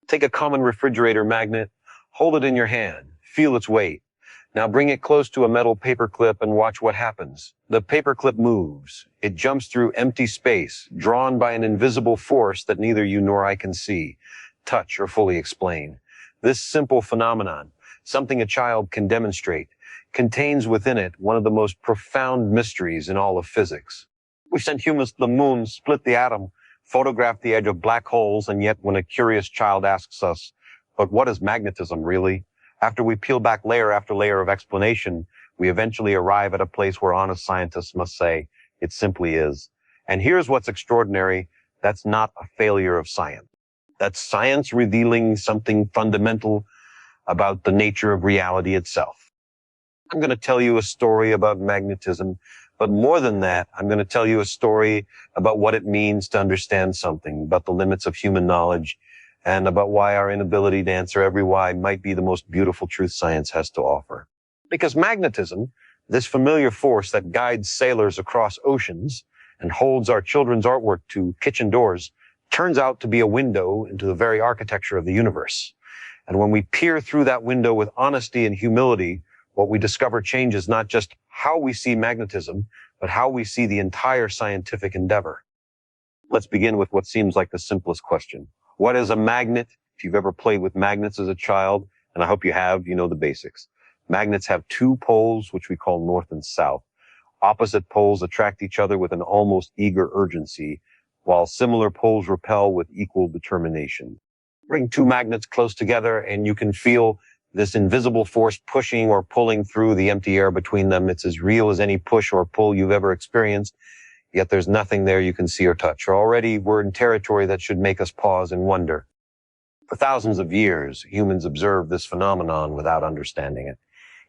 Take a common refrigerator magnet, hold it in your hand, feel its weight. Now bring it close to a metal paperclip and watch what happens. The paperclip moves. It jumps through empty space, drawn by an invisible force that neither you nor I can see, touch, or fully explain. This simple phenomenon, something a child can demonstrate, contains within it one of the most profound mysteries in all of physics. We sent humans to the moon, split the atom, photographed the edge of black holes, and yet when a curious child asks us, but what is magnetism really? After we peel back layer after layer of explanation, we eventually arrive at a place where honest scientists must say, it simply is. And here's what's extraordinary. That's not a failure of science. That's science revealing something fundamental about the nature of reality itself. I'm going to tell you a story about magnetism, but more than that, I'm going to tell you a story about what it means to understand something, about the limits of human knowledge, and about why our inability to answer every why might be the most beautiful truth science has to offer. Because magnetism, this familiar force that guides sailors across oceans and holds our children's artwork to kitchen doors, turns out to be a window into the very architecture of the universe. And when we peer through that window with honesty and humility, what we discover changes not just how we see magnetism, but how we see the entire scientific endeavor. Let's begin with what seems like the simplest question. What is a magnet? If you've ever played with magnets as a child, and I hope you have, you know the basics. Magnets have two poles, which we call north and south. Opposite poles attract each other with an almost eager urgency, while similar poles repel with equal determination. Bring two magnets close together and you can feel this invisible force pushing or pulling through the empty air between them. It's as real as any push or pull you've ever experienced, yet there's nothing there you can see or touch. Already we're in territory that should make us pause and wonder. For thousands of years, humans observed this phenomenon without understanding it.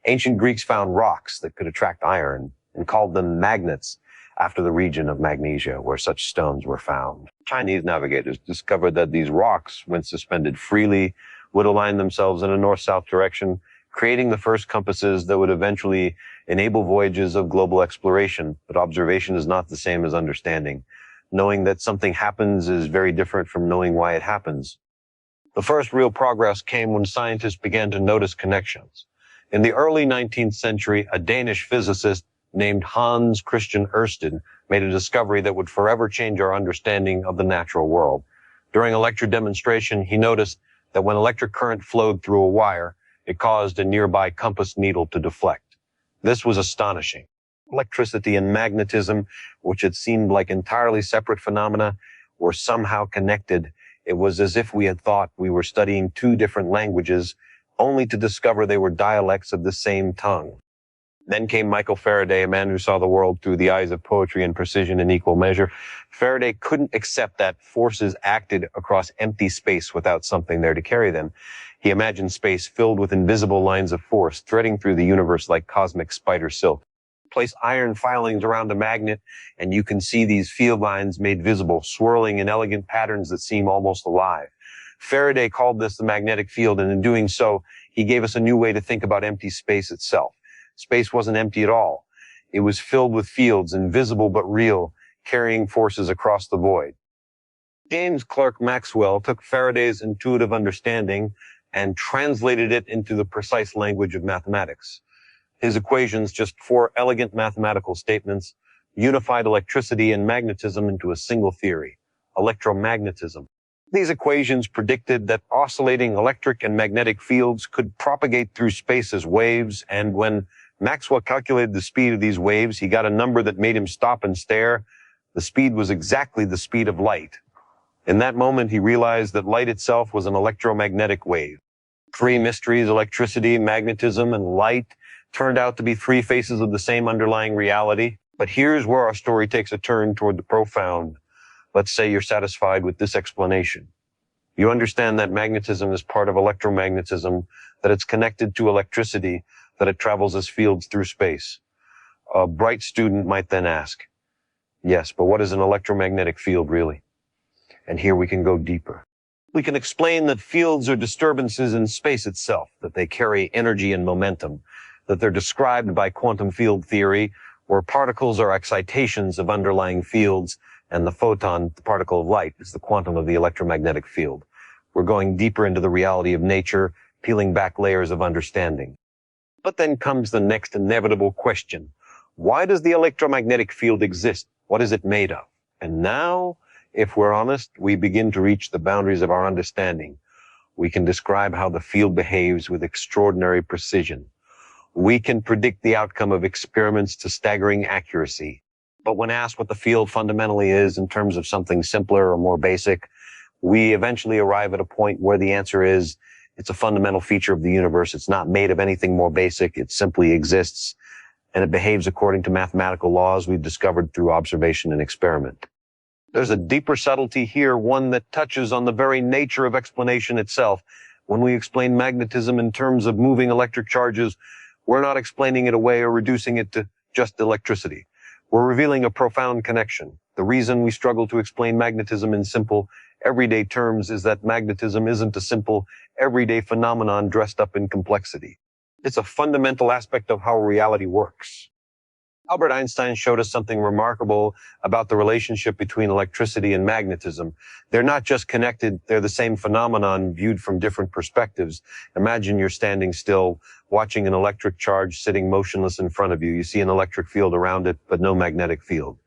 Ancient Greeks found rocks that could attract iron and called them magnets after the region of Magnesia where such stones were found. Chinese navigators discovered that these rocks, when suspended freely, would align themselves in a north-south direction, creating the first compasses that would eventually enable voyages of global exploration. But observation is not the same as understanding. Knowing that something happens is very different from knowing why it happens. The first real progress came when scientists began to notice connections. In the early 19th century, a Danish physicist named Hans Christian Ørsted made a discovery that would forever change our understanding of the natural world. During a lecture demonstration, he noticed that when electric current flowed through a wire, it caused a nearby compass needle to deflect. This was astonishing. Electricity and magnetism, which had seemed like entirely separate phenomena, were somehow connected. It was as if we had thought we were studying two different languages, only to discover they were dialects of the same tongue. Then came Michael Faraday, a man who saw the world through the eyes of poetry and precision in equal measure. Faraday couldn't accept that forces acted across empty space without something there to carry them. He imagined space filled with invisible lines of force, threading through the universe like cosmic spider silk. Place iron filings around a magnet, and you can see these field lines made visible, swirling in elegant patterns that seem almost alive. Faraday called this the magnetic field, and in doing so, he gave us a new way to think about empty space itself. Space wasn't empty at all. It was filled with fields, invisible but real, carrying forces across the void. James Clerk Maxwell took Faraday's intuitive understanding and translated it into the precise language of mathematics. His equations, just four elegant mathematical statements, unified electricity and magnetism into a single theory, electromagnetism. These equations predicted that oscillating electric and magnetic fields could propagate through space as waves, and when Maxwell calculated the speed of these waves, he got a number that made him stop and stare. The speed was exactly the speed of light. In that moment, he realized that light itself was an electromagnetic wave. Three mysteries, electricity, magnetism, and light, turned out to be three faces of the same underlying reality. But here's where our story takes a turn toward the profound. Let's say you're satisfied with this explanation. You understand that magnetism is part of electromagnetism, that it's connected to electricity, that it travels as fields through space. A bright student might then ask, yes, but what is an electromagnetic field really? And here we can go deeper. We can explain that fields are disturbances in space itself, that they carry energy and momentum, that they're described by quantum field theory, where particles are excitations of underlying fields, and the photon, the particle of light, is the quantum of the electromagnetic field. We're going deeper into the reality of nature, peeling back layers of understanding. But then comes the next inevitable question. Why does the electromagnetic field exist? What is it made of? And now, if we're honest, we begin to reach the boundaries of our understanding. We can describe how the field behaves with extraordinary precision. We can predict the outcome of experiments to staggering accuracy. But when asked what the field fundamentally is in terms of something simpler or more basic, we eventually arrive at a point where the answer is it's a fundamental feature of the universe. It's not made of anything more basic. It simply exists, and it behaves according to mathematical laws we've discovered through observation and experiment. There's a deeper subtlety here, one that touches on the very nature of explanation itself. When we explain magnetism in terms of moving electric charges, we're not explaining it away or reducing it to just electricity. We're revealing a profound connection. The reason we struggle to explain magnetism in simple, everyday terms is that magnetism isn't a simple, everyday phenomenon dressed up in complexity. It's a fundamental aspect of how reality works. Albert Einstein showed us something remarkable about the relationship between electricity and magnetism. They're not just connected, they're the same phenomenon viewed from different perspectives. Imagine you're standing still, watching an electric charge sitting motionless in front of you. You see an electric field around it, but no magnetic field.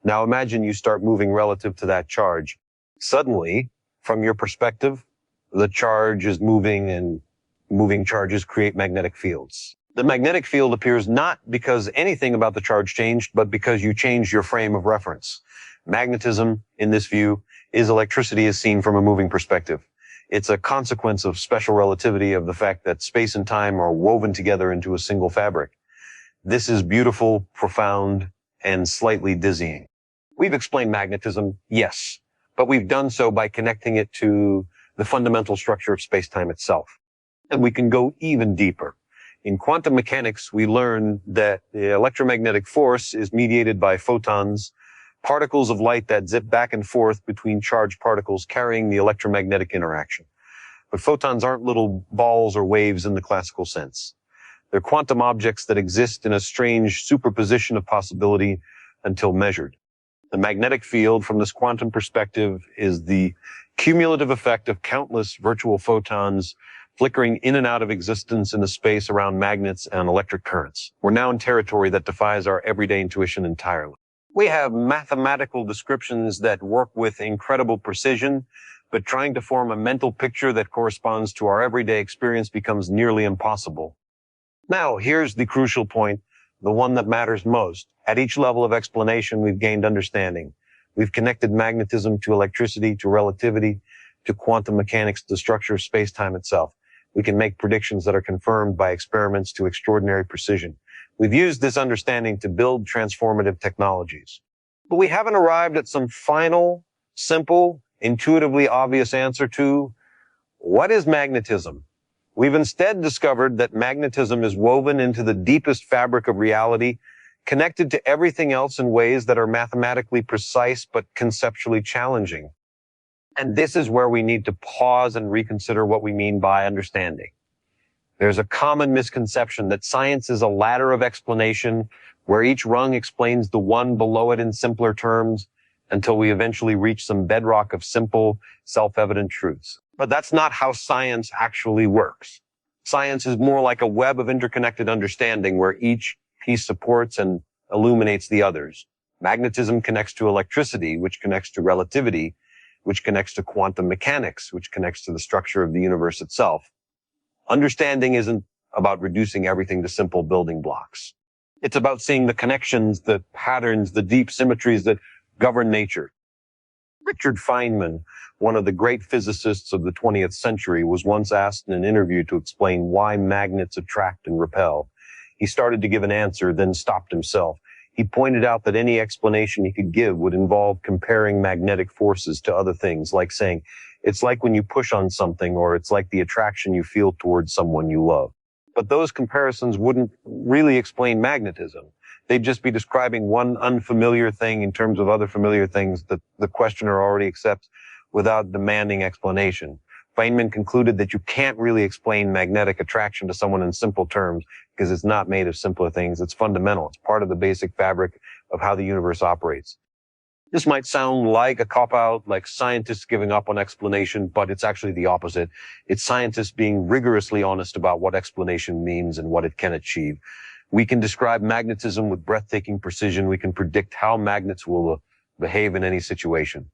Now imagine you start moving relative to that charge. Suddenly, from your perspective, the charge is moving, and moving charges create magnetic fields. The magnetic field appears not because anything about the charge changed, but because you changed your frame of reference. Magnetism, in this view, is electricity as seen from a moving perspective. It's a consequence of special relativity, of the fact that space and time are woven together into a single fabric. This is beautiful, profound, and slightly dizzying. We've explained magnetism, yes, but we've done so by connecting it to the fundamental structure of space-time itself. And we can go even deeper. In quantum mechanics, we learn that the electromagnetic force is mediated by photons, particles of light that zip back and forth between charged particles carrying the electromagnetic interaction. But photons aren't little balls or waves in the classical sense. They're quantum objects that exist in a strange superposition of possibility until measured. The magnetic field, from this quantum perspective, is the cumulative effect of countless virtual photons flickering in and out of existence in the space around magnets and electric currents. We're now in territory that defies our everyday intuition entirely. We have mathematical descriptions that work with incredible precision, but trying to form a mental picture that corresponds to our everyday experience becomes nearly impossible. Now, here's the crucial point, the one that matters most. At each level of explanation, we've gained understanding. We've connected magnetism to electricity, to relativity, to quantum mechanics, to the structure of space-time itself. We can make predictions that are confirmed by experiments to extraordinary precision. We've used this understanding to build transformative technologies. But we haven't arrived at some final, simple, intuitively obvious answer to what is magnetism? We've instead discovered that magnetism is woven into the deepest fabric of reality, connected to everything else in ways that are mathematically precise but conceptually challenging. And this is where we need to pause and reconsider what we mean by understanding. There's a common misconception that science is a ladder of explanation where each rung explains the one below it in simpler terms until we eventually reach some bedrock of simple, self-evident truths. But that's not how science actually works. Science is more like a web of interconnected understanding where each piece supports and illuminates the others. Magnetism connects to electricity, which connects to relativity, which connects to quantum mechanics, which connects to the structure of the universe itself. Understanding isn't about reducing everything to simple building blocks. It's about seeing the connections, the patterns, the deep symmetries that govern nature. Richard Feynman, one of the great physicists of the 20th century, was once asked in an interview to explain why magnets attract and repel. He started to give an answer, then stopped himself. He pointed out that any explanation he could give would involve comparing magnetic forces to other things, like saying, it's like when you push on something, or it's like the attraction you feel towards someone you love. But those comparisons wouldn't really explain magnetism. They'd just be describing one unfamiliar thing in terms of other familiar things that the questioner already accepts without demanding explanation. Feynman concluded that you can't really explain magnetic attraction to someone in simple terms because it's not made of simpler things. It's fundamental. It's part of the basic fabric of how the universe operates. This might sound like a cop-out, like scientists giving up on explanation, but it's actually the opposite. It's scientists being rigorously honest about what explanation means and what it can achieve. We can describe magnetism with breathtaking precision. We can predict how magnets will behave in any situation.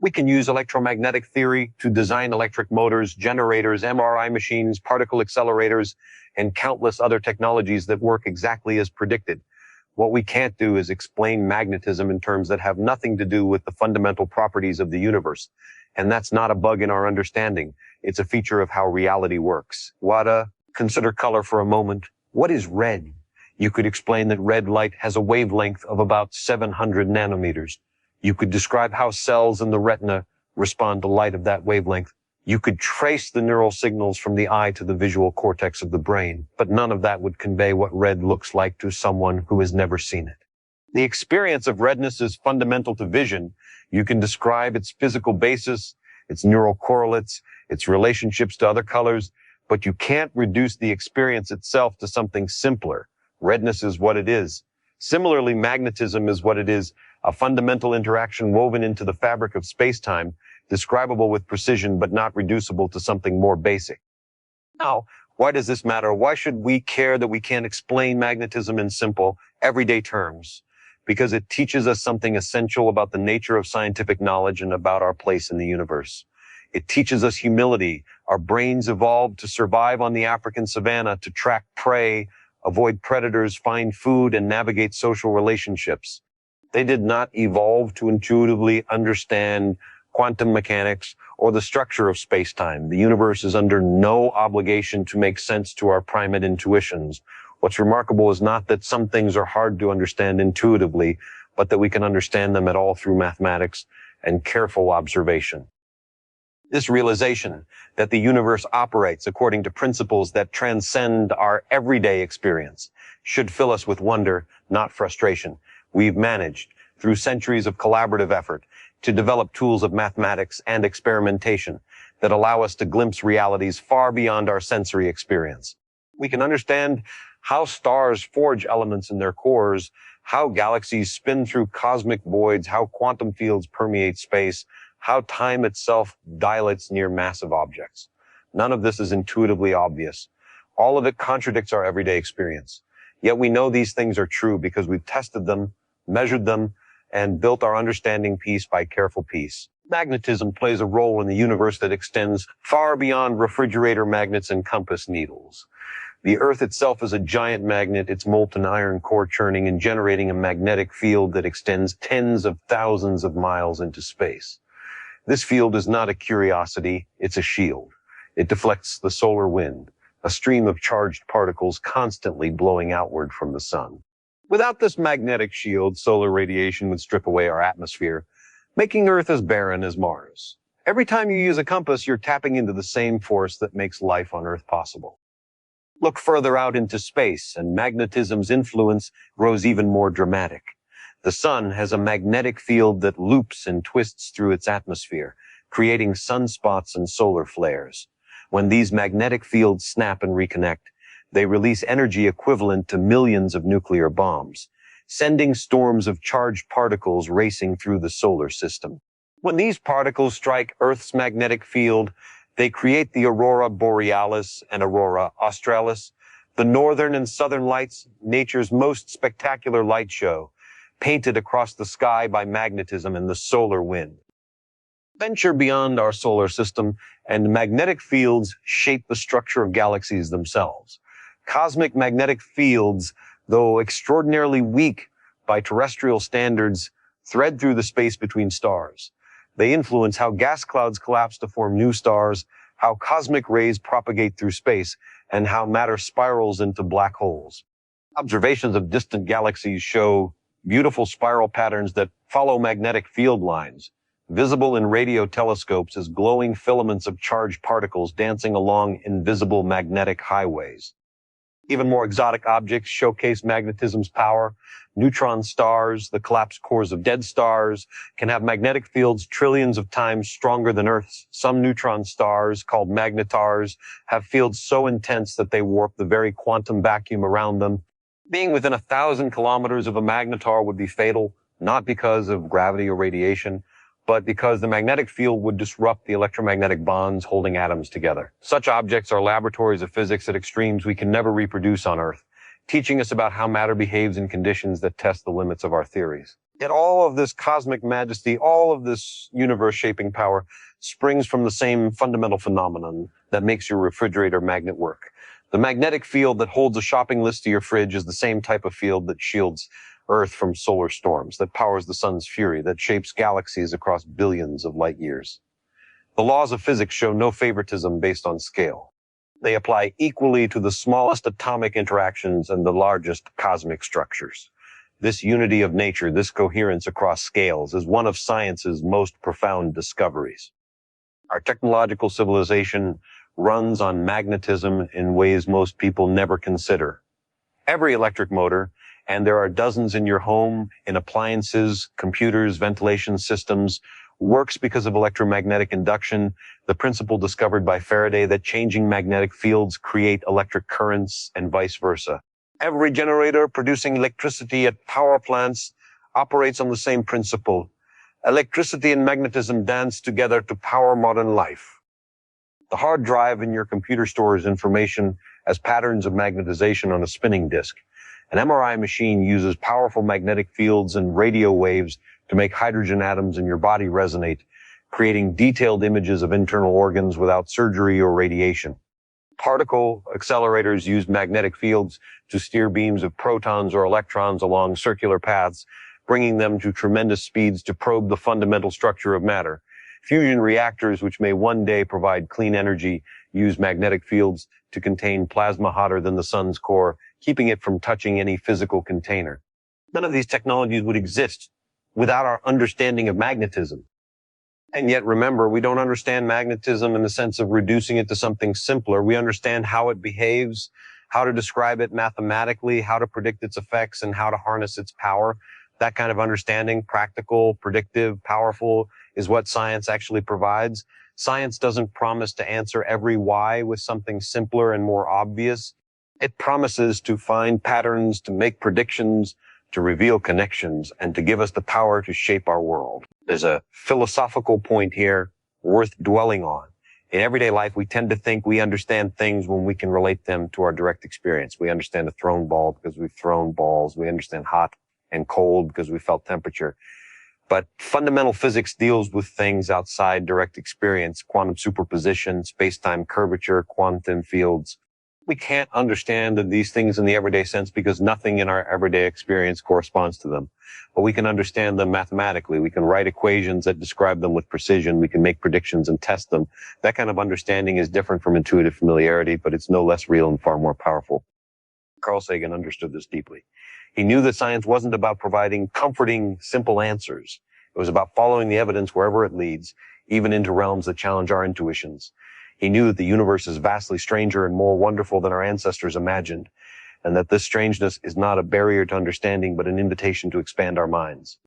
We can use electromagnetic theory to design electric motors, generators, MRI machines, particle accelerators, and countless other technologies that work exactly as predicted. What we can't do is explain magnetism in terms that have nothing to do with the fundamental properties of the universe. And that's not a bug in our understanding. It's a feature of how reality works. Consider color for a moment. What is red? You could explain that red light has a wavelength of about 700 nanometers. You could describe how cells in the retina respond to light of that wavelength. You could trace the neural signals from the eye to the visual cortex of the brain, but none of that would convey what red looks like to someone who has never seen it. The experience of redness is fundamental to vision. You can describe its physical basis, its neural correlates, its relationships to other colors, but you can't reduce the experience itself to something simpler. Redness is what it is. Similarly, magnetism is what it is, a fundamental interaction woven into the fabric of space-time, describable with precision but not reducible to something more basic. Now, why does this matter? Why should we care that we can't explain magnetism in simple, everyday terms? Because it teaches us something essential about the nature of scientific knowledge and about our place in the universe. It teaches us humility. Our brains evolved to survive on the African savanna, to track prey, avoid predators, find food, and navigate social relationships. They did not evolve to intuitively understand quantum mechanics or the structure of space-time. The universe is under no obligation to make sense to our primate intuitions. What's remarkable is not that some things are hard to understand intuitively, but that we can understand them at all through mathematics and careful observation. This realization that the universe operates according to principles that transcend our everyday experience should fill us with wonder, not frustration. We've managed, through centuries of collaborative effort, to develop tools of mathematics and experimentation that allow us to glimpse realities far beyond our sensory experience. We can understand how stars forge elements in their cores, how galaxies spin through cosmic voids, how quantum fields permeate space, how time itself dilates near massive objects. None of this is intuitively obvious. All of it contradicts our everyday experience. Yet we know these things are true because we've tested them, measured them, and built our understanding piece by careful piece. Magnetism plays a role in the universe that extends far beyond refrigerator magnets and compass needles. The Earth itself is a giant magnet, its molten iron core churning and generating a magnetic field that extends tens of thousands of miles into space. This field is not a curiosity, it's a shield. It deflects the solar wind, a stream of charged particles constantly blowing outward from the sun. Without this magnetic shield, solar radiation would strip away our atmosphere, making Earth as barren as Mars. Every time you use a compass, you're tapping into the same force that makes life on Earth possible. Look further out into space, and magnetism's influence grows even more dramatic. The sun has a magnetic field that loops and twists through its atmosphere, creating sunspots and solar flares. When these magnetic fields snap and reconnect, they release energy equivalent to millions of nuclear bombs, sending storms of charged particles racing through the solar system. When these particles strike Earth's magnetic field, they create the aurora borealis and aurora australis, the northern and southern lights, nature's most spectacular light show, painted across the sky by magnetism and the solar wind. Venture beyond our solar system, and magnetic fields shape the structure of galaxies themselves. Cosmic magnetic fields, though extraordinarily weak by terrestrial standards, thread through the space between stars. They influence how gas clouds collapse to form new stars, how cosmic rays propagate through space, and how matter spirals into black holes. Observations of distant galaxies show beautiful spiral patterns that follow magnetic field lines, visible in radio telescopes as glowing filaments of charged particles dancing along invisible magnetic highways. Even more exotic objects showcase magnetism's power. Neutron stars, the collapsed cores of dead stars, can have magnetic fields trillions of times stronger than Earth's. Some neutron stars, called magnetars, have fields so intense that they warp the very quantum vacuum around them. Being within 1,000 kilometers of a magnetar would be fatal. not because of gravity or radiation, but because the magnetic field would disrupt the electromagnetic bonds holding atoms together. Such objects are laboratories of physics at extremes we can never reproduce on Earth, teaching us about how matter behaves in conditions that test the limits of our theories. Yet all of this cosmic majesty, all of this universe-shaping power springs from the same fundamental phenomenon that makes your refrigerator magnet work. The magnetic field that holds a shopping list to your fridge is the same type of field that shields Earth from solar storms, that powers the sun's fury, that shapes galaxies across billions of light years. The laws of physics show no favoritism based on scale. They apply equally to the smallest atomic interactions and the largest cosmic structures. This unity of nature, this coherence across scales, is one of science's most profound discoveries. Our technological civilization runs on magnetism in ways most people never consider. Every electric motor, and there are dozens in your home, in appliances, computers, ventilation systems, works because of electromagnetic induction, the principle discovered by Faraday that changing magnetic fields create electric currents and vice versa. Every generator producing electricity at power plants operates on the same principle. Electricity and magnetism dance together to power modern life. The hard drive in your computer stores information as patterns of magnetization on a spinning disk. An MRI machine uses powerful magnetic fields and radio waves to make hydrogen atoms in your body resonate, creating detailed images of internal organs without surgery or radiation. Particle accelerators use magnetic fields to steer beams of protons or electrons along circular paths, bringing them to tremendous speeds to probe the fundamental structure of matter. Fusion reactors, which may one day provide clean energy, use magnetic fields to contain plasma hotter than the sun's core, keeping it from touching any physical container. None of these technologies would exist without our understanding of magnetism. And yet, remember, we don't understand magnetism in the sense of reducing it to something simpler. We understand how it behaves, how to describe it mathematically, how to predict its effects, and how to harness its power. That kind of understanding, practical, predictive, powerful, is what science actually provides. Science doesn't promise to answer every why with something simpler and more obvious. It promises to find patterns, to make predictions, to reveal connections, and to give us the power to shape our world. There's a philosophical point here worth dwelling on. In everyday life, we tend to think we understand things when we can relate them to our direct experience. We understand a thrown ball because we've thrown balls. We understand hot and cold because we felt temperature. But fundamental physics deals with things outside direct experience, quantum superposition, space-time curvature, quantum fields. We can't understand these things in the everyday sense because nothing in our everyday experience corresponds to them. But we can understand them mathematically. We can write equations that describe them with precision. We can make predictions and test them. That kind of understanding is different from intuitive familiarity, but it's no less real and far more powerful. Carl Sagan understood this deeply. He knew that science wasn't about providing comforting, simple answers. It was about following the evidence wherever it leads, even into realms that challenge our intuitions. He knew that the universe is vastly stranger and more wonderful than our ancestors imagined, and that this strangeness is not a barrier to understanding, but an invitation to expand our minds.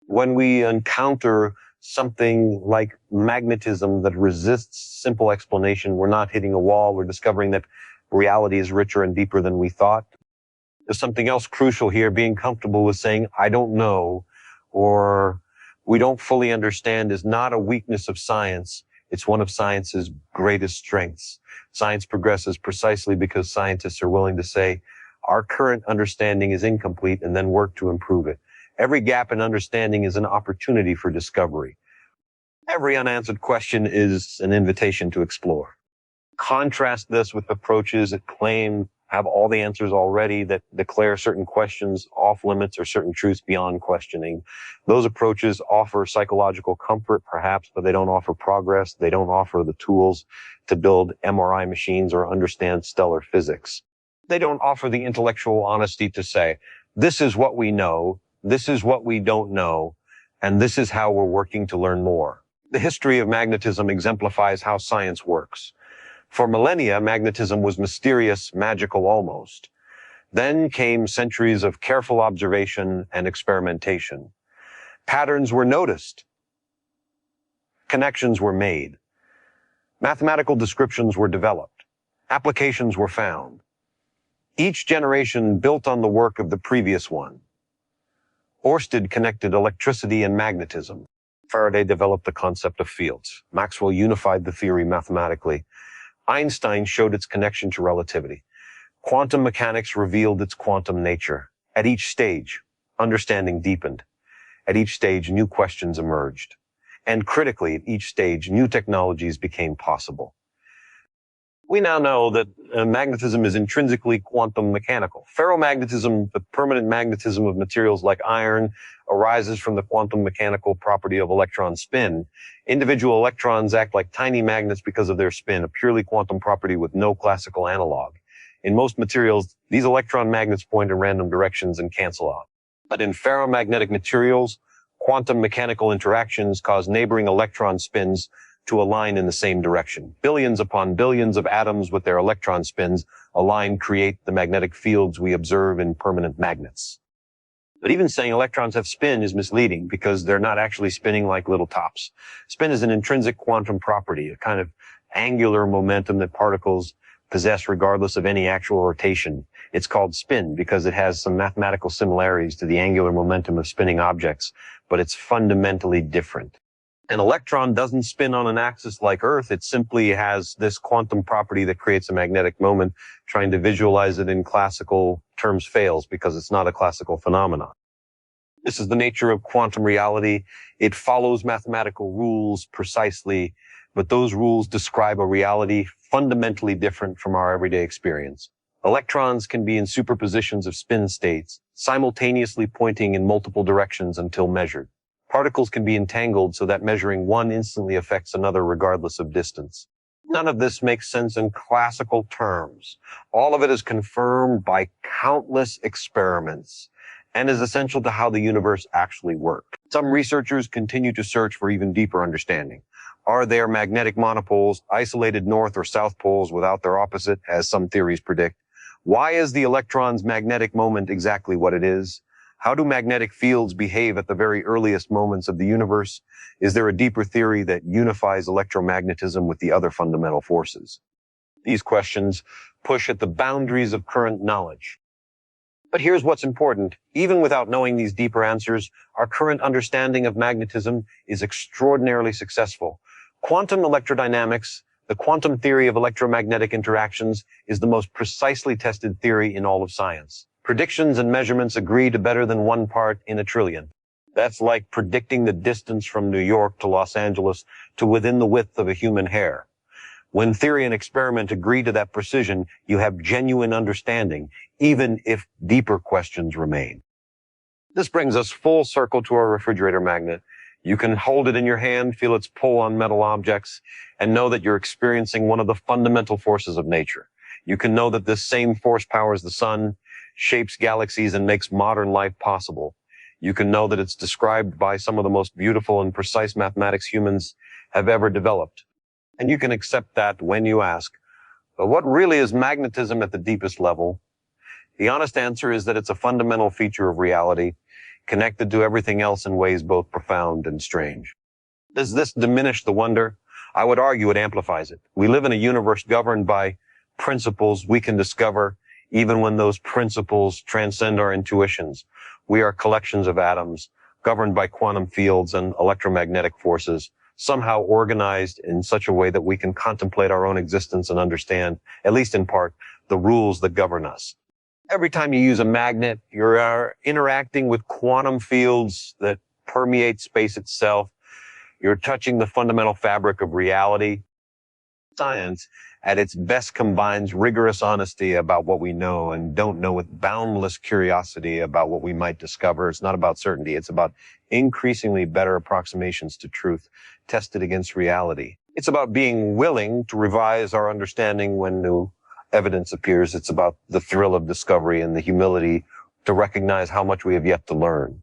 When we encounter something like magnetism that resists simple explanation, we're not hitting a wall, we're discovering that reality is richer and deeper than we thought. There's something else crucial here, being comfortable with saying, I don't know, or we don't fully understand is not a weakness of science. It's one of science's greatest strengths. Science progresses precisely because scientists are willing to say, our current understanding is incomplete, and then work to improve it. Every gap in understanding is an opportunity for discovery. Every unanswered question is an invitation to explore. Contrast this with approaches that claim have all the answers already, that declare certain questions off limits or certain truths beyond questioning. Those approaches offer psychological comfort, perhaps, but they don't offer progress. They don't offer the tools to build MRI machines or understand stellar physics. They don't offer the intellectual honesty to say, this is what we know, this is what we don't know, and this is how we're working to learn more. The history of magnetism exemplifies how science works. For millennia, magnetism was mysterious, magical almost. Then came centuries of careful observation and experimentation. Patterns were noticed. Connections were made. Mathematical descriptions were developed. Applications were found. Each generation built on the work of the previous one. Oersted connected electricity and magnetism. Faraday developed the concept of fields. Maxwell unified the theory mathematically. Einstein showed its connection to relativity. Quantum mechanics revealed its quantum nature. At each stage, understanding deepened. At each stage, new questions emerged. And critically, at each stage, new technologies became possible. We now know that magnetism is intrinsically quantum mechanical. Ferromagnetism, the permanent magnetism of materials like iron, arises from the quantum mechanical property of electron spin. Individual electrons act like tiny magnets because of their spin, a purely quantum property with no classical analog. In most materials, these electron magnets point in random directions and cancel out. But in ferromagnetic materials, quantum mechanical interactions cause neighboring electron spins to align in the same direction. Billions upon billions of atoms with their electron spins align, create the magnetic fields we observe in permanent magnets. But even saying electrons have spin is misleading because they're not actually spinning like little tops. Spin is an intrinsic quantum property, a kind of angular momentum that particles possess regardless of any actual rotation. It's called spin because it has some mathematical similarities to the angular momentum of spinning objects, but it's fundamentally different. An electron doesn't spin on an axis like Earth. It simply has this quantum property that creates a magnetic moment. Trying to visualize it in classical terms fails because it's not a classical phenomenon. This is the nature of quantum reality. It follows mathematical rules precisely, but those rules describe a reality fundamentally different from our everyday experience. Electrons can be in superpositions of spin states, simultaneously pointing in multiple directions until measured. Particles can be entangled so that measuring one instantly affects another regardless of distance. None of this makes sense in classical terms. All of it is confirmed by countless experiments and is essential to how the universe actually works. Some researchers continue to search for even deeper understanding. Are there magnetic monopoles, isolated north or south poles without their opposite, as some theories predict? Why is the electron's magnetic moment exactly what it is? How do magnetic fields behave at the very earliest moments of the universe? Is there a deeper theory that unifies electromagnetism with the other fundamental forces? These questions push at the boundaries of current knowledge. But here's what's important. Even without knowing these deeper answers, our current understanding of magnetism is extraordinarily successful. Quantum electrodynamics, the quantum theory of electromagnetic interactions, is the most precisely tested theory in all of science. Predictions and measurements agree to better than 1 part in a trillion. That's like predicting the distance from New York to Los Angeles to within the width of a human hair. When theory and experiment agree to that precision, you have genuine understanding, even if deeper questions remain. This brings us full circle to our refrigerator magnet. You can hold it in your hand, feel its pull on metal objects, and know that you're experiencing one of the fundamental forces of nature. You can know that this same force powers the sun, shapes galaxies, and makes modern life possible. You can know that it's described by some of the most beautiful and precise mathematics humans have ever developed. And you can accept that when you ask, but what really is magnetism at the deepest level? The honest answer is that it's a fundamental feature of reality, connected to everything else in ways both profound and strange. Does this diminish the wonder? I would argue it amplifies it. We live in a universe governed by principles we can discover even when those principles transcend our intuitions. We are collections of atoms governed by quantum fields and electromagnetic forces, somehow organized in such a way that we can contemplate our own existence and understand, at least in part, the rules that govern us. Every time you use a magnet, you're interacting with quantum fields that permeate space itself. You're touching the fundamental fabric of reality. Science, at its best, combines rigorous honesty about what we know and don't know with boundless curiosity about what we might discover. It's not about certainty. It's about increasingly better approximations to truth tested against reality. It's about being willing to revise our understanding when new evidence appears. It's about the thrill of discovery and the humility to recognize how much we have yet to learn.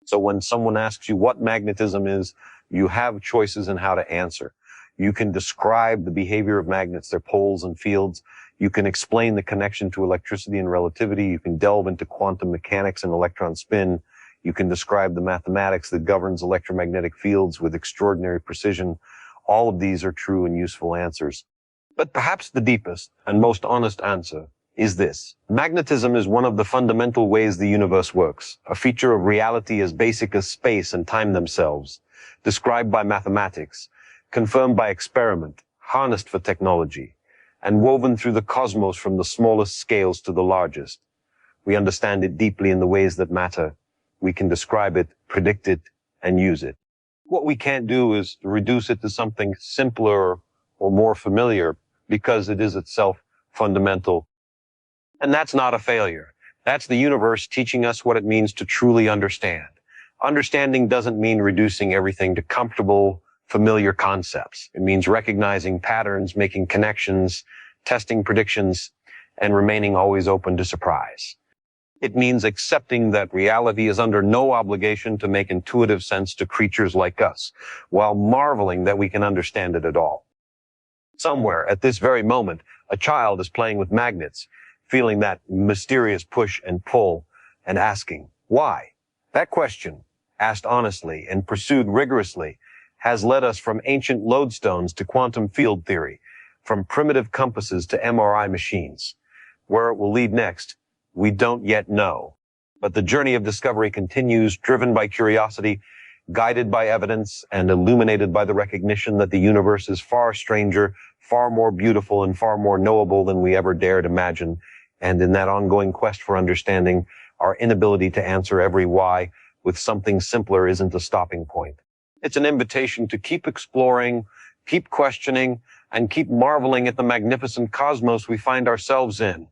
So when someone asks you what magnetism is, you have choices in how to answer. You can describe the behavior of magnets, their poles and fields. You can explain the connection to electricity and relativity. You can delve into quantum mechanics and electron spin. You can describe the mathematics that governs electromagnetic fields with extraordinary precision. All of these are true and useful answers. But perhaps the deepest and most honest answer is this. Magnetism is one of the fundamental ways the universe works, a feature of reality as basic as space and time themselves, described by mathematics, confirmed by experiment, harnessed for technology, and woven through the cosmos from the smallest scales to the largest. We understand it deeply in the ways that matter. We can describe it, predict it, and use it. What we can't do is reduce it to something simpler or more familiar because it is itself fundamental. And that's not a failure. That's the universe teaching us what it means to truly understand. Understanding doesn't mean reducing everything to comfortable, familiar concepts. It means recognizing patterns, making connections, testing predictions, and remaining always open to surprise. It means accepting that reality is under no obligation to make intuitive sense to creatures like us, while marveling that we can understand it at all. Somewhere at this very moment, a child is playing with magnets, feeling that mysterious push and pull, and asking, why? That question, asked honestly and pursued rigorously, has led us from ancient lodestones to quantum field theory, from primitive compasses to MRI machines. Where it will lead next, we don't yet know. But the journey of discovery continues, driven by curiosity, guided by evidence, and illuminated by the recognition that the universe is far stranger, far more beautiful, and far more knowable than we ever dared imagine. And in that ongoing quest for understanding, our inability to answer every why with something simpler isn't a stopping point. It's an invitation to keep exploring, keep questioning, and keep marveling at the magnificent cosmos we find ourselves in.